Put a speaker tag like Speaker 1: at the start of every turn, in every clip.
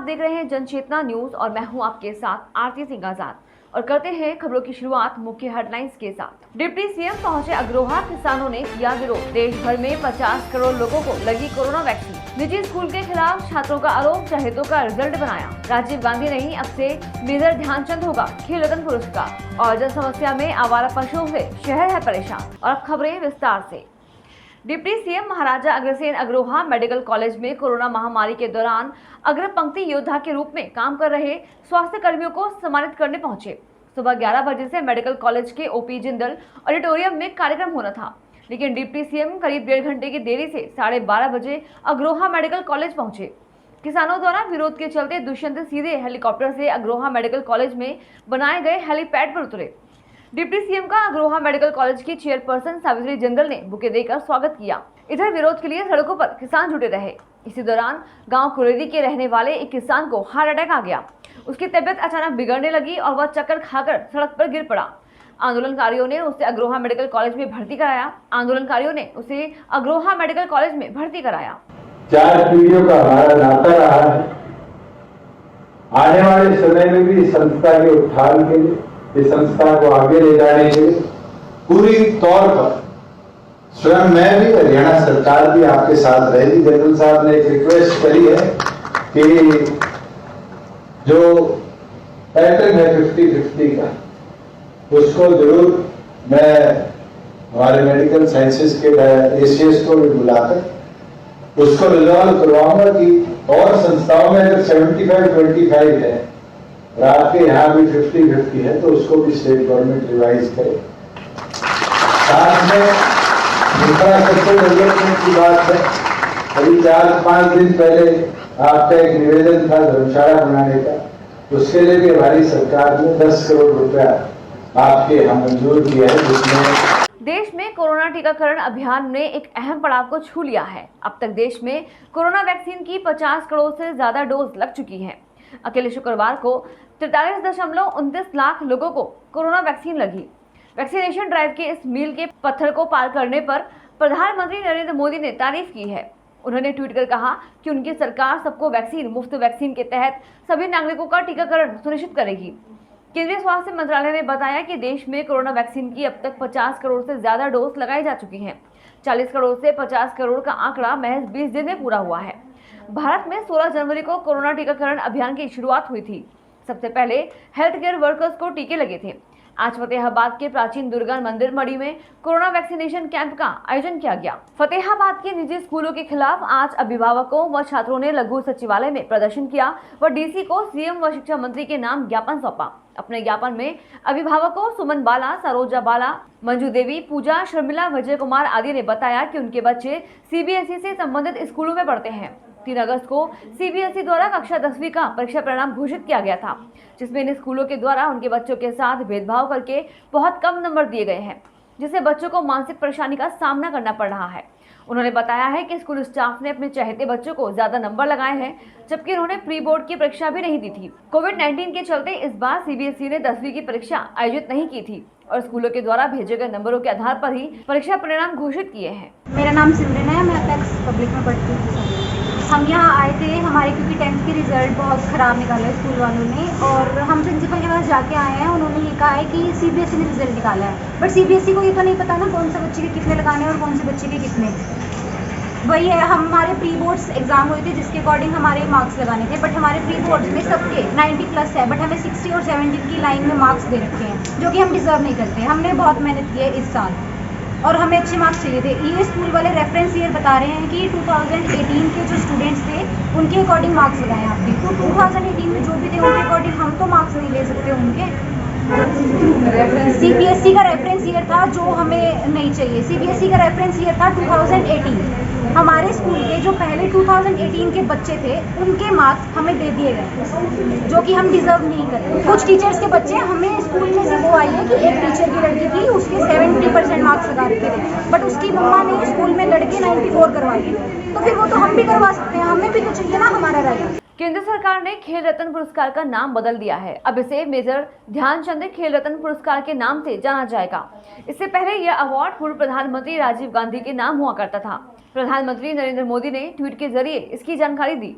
Speaker 1: देख रहे हैं जनचेतना न्यूज और मैं हूं आपके साथ आरती सिंह आजाद और करते हैं खबरों की शुरुआत मुख्य हेडलाइंस के साथ। डिप्टी सीएम पहुंचे अग्रोहा, किसानों ने किया विरोध। देश भर में 50 करोड़ लोगों को लगी कोरोना वैक्सीन। निजी स्कूल के खिलाफ छात्रों का आरोप, चहेतों का रिजल्ट बनाया। राजीव गांधी नहीं, अब से मेजर ध्यानचंद होगा खेल रत्न पुरस्कार। और जन समस्या में आवारा पशुओं से शहर है परेशान। और अब खबरें विस्तार से। Deputy CM Maharaja Agrasen Agroha medical college में कोरोना महामारी के दौरान अग्र पंक्ति योद्धा के रूप में काम कर रहे स्वास्थ्य कर्मियों को सम्मानित करने पहुंचे। सुबह 11 बजे से मेडिकल कॉलेज के ओपी जिंदल ऑडिटोरियम में कार्यक्रम होना था, लेकिन डिप्टी सीएम करीब 1.5 घंटे की देरी से 12:30 बजे अग्रोहा मेडिकल कॉलेज पहुंचे। किसानों द्वारा विरोध के चलते दुष्यंत सीधे हेलीकॉप्टर से अग्रोहा मेडिकल कॉलेज में बनाए गए हेलीपैड पर उतरे। डिप्टी सीएम का अग्रोहा मेडिकल कॉलेज की चेयरपर्सन सावित्री जिंदल ने बुके देकर स्वागत किया। इधर विरोध के लिए सड़कों पर किसान जुटे रहे। इसी दौरान गांव कुरेदी के रहने वाले एक किसान को हार्ट अटैक आ गया। उसकी तबीयत अचानक बिगड़ने लगी और वह चक्कर खाकर सड़क पर गिर पड़ा। आंदोलनकारियों ने उसे अग्रोहा मेडिकल कॉलेज में भर्ती कराया।
Speaker 2: 4 पीढ़ियों का हमारा नाता रहा है। आने वाले समय में भी संस्था के उत्थान के लिए, इस संस्था को आगे ले जाने के लिए पूरी तौर पर स्वयं मैं भी, हरियाणा सरकार भी आपके साथ रहेगी। जनरल साहब ने एक रिक्वेस्ट करी है कि जो पैटर्न है 50-50 का, उसको जरूर मैं हमारे मेडिकल साइंसेज के एसीएस को भी बुलाकर उसको रिजॉल्व करवाऊंगा कि और संस्थाओं में अगर 75-25 है और आपके यहाँ भी 50-50 है तो उसको भी स्टेट गवर्नमेंट रिवाइज करे। साथ में इंफ्रास्ट्रक्चर डेवलपमेंट की बात है। अभी 4-5 दिन पहले आपका एक निवेदन था धर्मशाला बनाने का, उसके लिए भी हमारी सरकार ने 10 करोड़ रुपया आपके यहाँ मंजूर किया है, जिसमें
Speaker 1: देश में कोरोना टीकाकरण अभियान ने एक अहम पड़ाव को छू लिया है। अब तक देश में कोरोना वैक्सीन की 50 करोड़ से ज्यादा डोज लग चुकी हैं। अकेले शुक्रवार को 43.29 लाख लोगों को कोरोना वैक्सीन लगी। वैक्सीनेशन ड्राइव के इस मील के पत्थर को पार करने पर प्रधानमंत्री नरेंद्र मोदी ने तारीफ की है। उन्होंने ट्वीट कर कहा कि उनकी सरकार सबको मुफ्त वैक्सीन के तहत सभी नागरिकों का टीकाकरण सुनिश्चित करेगी। केंद्रीय स्वास्थ्य मंत्रालय ने बताया कि देश में कोरोना वैक्सीन की अब तक 50 करोड़ से ज्यादा डोज लगाई जा चुकी हैं। 40 करोड़ से 50 करोड़ का आंकड़ा महज 20 दिन में पूरा हुआ है। भारत में 16 जनवरी को कोरोना टीकाकरण अभियान की शुरुआत हुई थी। सबसे पहले हेल्थ केयर वर्कर्स को टीके लगे थे। आज फतेहाबाद के प्राचीन दुर्गा मंदिर मढ़ी में कोरोना वैक्सीनेशन कैंप का आयोजन किया गया। फतेहाबाद के निजी स्कूलों के खिलाफ आज अभिभावकों व छात्रों ने लघु सचिवालय में प्रदर्शन किया व डीसी को सीएम व शिक्षा मंत्री के नाम ज्ञापन सौंपा। अपने ज्ञापन में अभिभावकों सुमन बाला, सरोजा बाला, मंजू देवी, पूजा, शर्मिला, विजय कुमार आदि ने बताया कि उनके बच्चे सीबीएसई से संबंधित स्कूलों में पढ़ते हैं। 3 अगस्त को सीबीएसई द्वारा कक्षा 10वीं का परीक्षा परिणाम घोषित किया गया था, जिसमें इन स्कूलों के द्वारा उनके बच्चों के साथ भेदभाव करके बहुत कम नंबर दिए गए हैं, जिससे बच्चों को मानसिक परेशानी का सामना करना पड़ रहा है। उन्होंने बताया है कि स्कूल स्टाफ ने अपने चहेते बच्चों को ज्यादा नंबर लगाए हैं, जबकि उन्होंने प्री बोर्ड की परीक्षा भी नहीं दी थी। कोविड-19 के चलते इस बार सीबीएसई ने 10वीं की परीक्षा आयोजित नहीं की थी और स्कूलों के द्वारा भेजे गए नंबरों के आधार पर ही परीक्षा परिणाम घोषित किए हैं।
Speaker 3: मेरा नाम सिमरन है, मैं अपेक्स पब्लिक में पढ़ती हूँ। हम यहाँ आए थे, हमारे क्योंकि 10th के रिजल्ट बहुत ख़राब निकाला स्कूल वालों ने और हम प्रिंसिपल के पास जाके आए हैं। उन्होंने ये कहा है कि सीबीएसई ने रिजल्ट निकाला है, बट सीबीएसई को ये तो नहीं पता ना कौन सा बच्चे के कितने लगाने और कौन से बच्चे के कितने। वही है, हमारे प्री बोर्ड्स एग्जाम हुए थे जिसके अकॉर्डिंग हमारे मार्क्स लगाने थे, बट हमारे प्री बोर्ड्स में सबके 90+ है, बट हमें 60 और 70 की लाइन में मार्क्स दे रखे हैं, जो कि हम डिजर्व नहीं करते। हमने बहुत मेहनत की है इस साल और हमें अच्छे मार्क्स चाहिए थे। ये स्कूल वाले रेफरेंस ईयर बता रहे हैं कि 2018 के जो स्टूडेंट्स थे उनके अकॉर्डिंग मार्क्स लगाए आपके, तो 2018 में जो भी थे उनके अकॉर्डिंग हम तो मार्क्स नहीं ले सकते उनके। सीबीएसई का रेफरेंस ईयर था जो हमें नहीं चाहिए। सीबीएसई का रेफरेंस ईयर था 2018। हमारे स्कूल के जो पहले 2018 के बच्चे थे उनके मार्क्स हमें दे दिए गए, जो कि हम डिजर्व नहीं करते। कुछ टीचर्स के बच्चे, हमें स्कूल में से वो आई है कि एक टीचर की लड़की थी, उसके 70% मार्क्स लगा रखे थे, बट उसकी मम्मा ने स्कूल में लड़के 94 करवाए, तो फिर वो तो हम भी करवा सकते हैं, हमें भी तो चाहिए ना हमारा राइट।
Speaker 1: केंद्र सरकार ने खेल रत्न पुरस्कार का नाम बदल दिया है। अब इसे मेजर ध्यानचंद खेल रत्न पुरस्कार के नाम से जाना जाएगा। इससे पहले यह अवार्ड पूर्व प्रधानमंत्री राजीव गांधी के नाम हुआ करता था। प्रधानमंत्री नरेंद्र मोदी ने ट्वीट के जरिए इसकी जानकारी दी।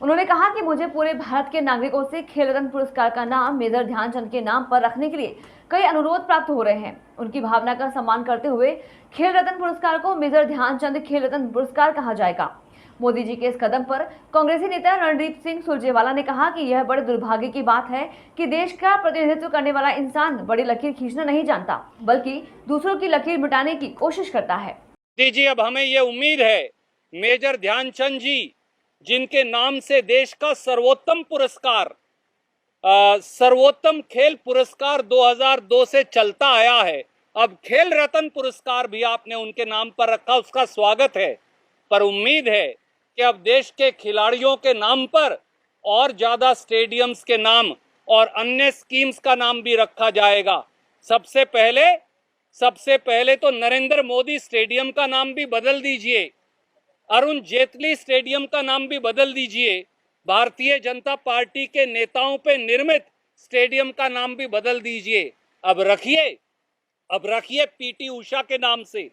Speaker 1: उन्होंने कहा कि मुझे पूरे भारत के नागरिकों से खेल रत्न पुरस्कार का नाम मेजर ध्यानचंद के नाम पर रखने के लिए कई अनुरोध प्राप्त हो रहे हैं। उनकी भावना का सम्मान करते हुए खेल रत्न पुरस्कार को मेजर ध्यानचंद खेल रत्न पुरस्कार कहा जाएगा। मोदी जी के इस कदम पर कांग्रेसी नेता रणदीप सिंह सुरजेवाला ने कहा कि यह बड़े दुर्भाग्य की बात है कि देश का प्रतिनिधित्व करने वाला इंसान बड़ी लकीर खींचना नहीं जानता, बल्कि दूसरों की लकीर मिटाने की कोशिश करता है।
Speaker 4: मोदी जी, अब हमें ये उम्मीद है मेजर ध्यानचंद जी, जिनके नाम से देश का सर्वोत्तम पुरस्कार सर्वोत्तम खेल पुरस्कार 2002 से चलता आया है, अब खेल रत्न पुरस्कार भी आपने उनके नाम पर रखा, उसका स्वागत है। पर उम्मीद है कि अब देश के खिलाड़ियों के नाम पर और ज्यादा स्टेडियम्स के नाम और अन्य स्कीम्स का नाम भी रखा जाएगा। सबसे पहले तो नरेंद्र मोदी स्टेडियम का नाम भी बदल दीजिए, अरुण जेटली स्टेडियम का नाम भी बदल दीजिए, भारतीय जनता पार्टी के नेताओं पे निर्मित स्टेडियम का नाम भी बदल दीजिए। अब रखिए पीटी उषा के नाम से,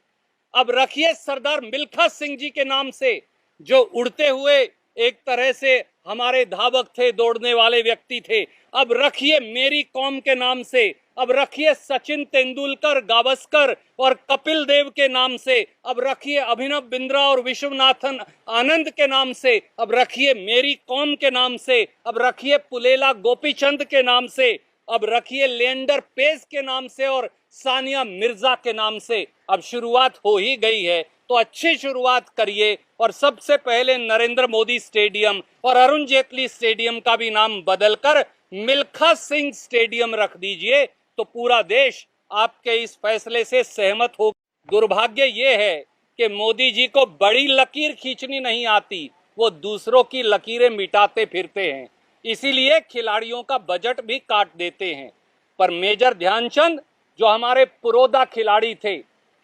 Speaker 4: अब रखिए सरदार मिल्खा सिंह जी के नाम से, जो उड़ते हुए एक तरह से हमारे धावक थे, दौड़ने वाले व्यक्ति थे। अब रखिए मेरी कौम के नाम से, अब रखिए सचिन तेंदुलकर, गावस्कर और कपिल देव के नाम से, अब रखिए अभिनव बिंद्रा और विश्वनाथन आनंद के नाम से, अब रखिए मेरी कौम के नाम से, अब रखिए पुलेला गोपीचंद के नाम से, अब रखिए लिएंडर पेस के नाम से और सानिया मिर्जा के नाम से। अब शुरुआत हो ही गई है तो अच्छी शुरुआत करिए और सबसे पहले नरेंद्र मोदी स्टेडियम और अरुण जेटली स्टेडियम का भी नाम बदलकर मिल्खा सिंह स्टेडियम रख दीजिए, तो पूरा देश आपके इस फैसले से सहमत हो। दुर्भाग्य ये है कि मोदी जी को बड़ी लकीर खींचनी नहीं आती, वो दूसरों की लकीरें मिटाते फिरते हैं, इसीलिए खिलाड़ियों का बजट भी काट देते हैं। पर मेजर ध्यानचंद जो हमारे पुरोधा खिलाड़ी थे,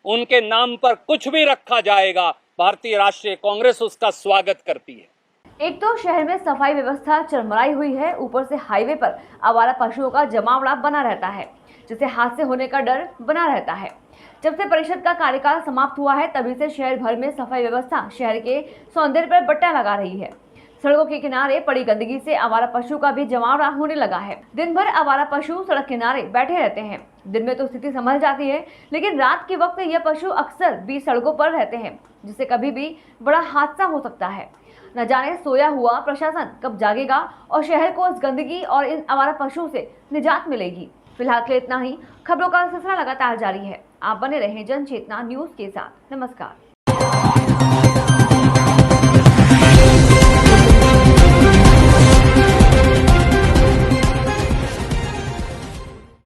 Speaker 4: उनके नाम पर कुछ भी रखा जाएगा, भारतीय राष्ट्रीय कांग्रेस उसका स्वागत करती है।
Speaker 1: एक तो शहर में सफाई व्यवस्था चरमराई हुई है, ऊपर से हाईवे पर आवारा पशुओं का जमावड़ा बना रहता है, जिससे हादसे होने का डर बना रहता है। जब से परिषद का कार्यकाल समाप्त हुआ है, तभी से शहर भर में सफाई व्यवस्था शहर के सौंदर्य पर बट्टा लगा रही है। सड़कों के किनारे पड़ी गंदगी से आवारा पशु का भी जमावड़ा होने लगा है। दिन भर आवारा पशु सड़क किनारे बैठे रहते हैं। दिन में तो स्थिति संभल जाती है, लेकिन रात के वक्त यह पशु अक्सर बीच सड़कों पर रहते हैं, जिससे कभी भी बड़ा हादसा हो सकता है। न जाने सोया हुआ प्रशासन कब जागेगा और शहर को इस गंदगी और इन आवारा पशुओं से निजात मिलेगी। फिलहाल के इतना ही। खबरों का सिलसिला लगातार जारी है। आप बने रहें जनचेतना न्यूज के साथ। नमस्कार।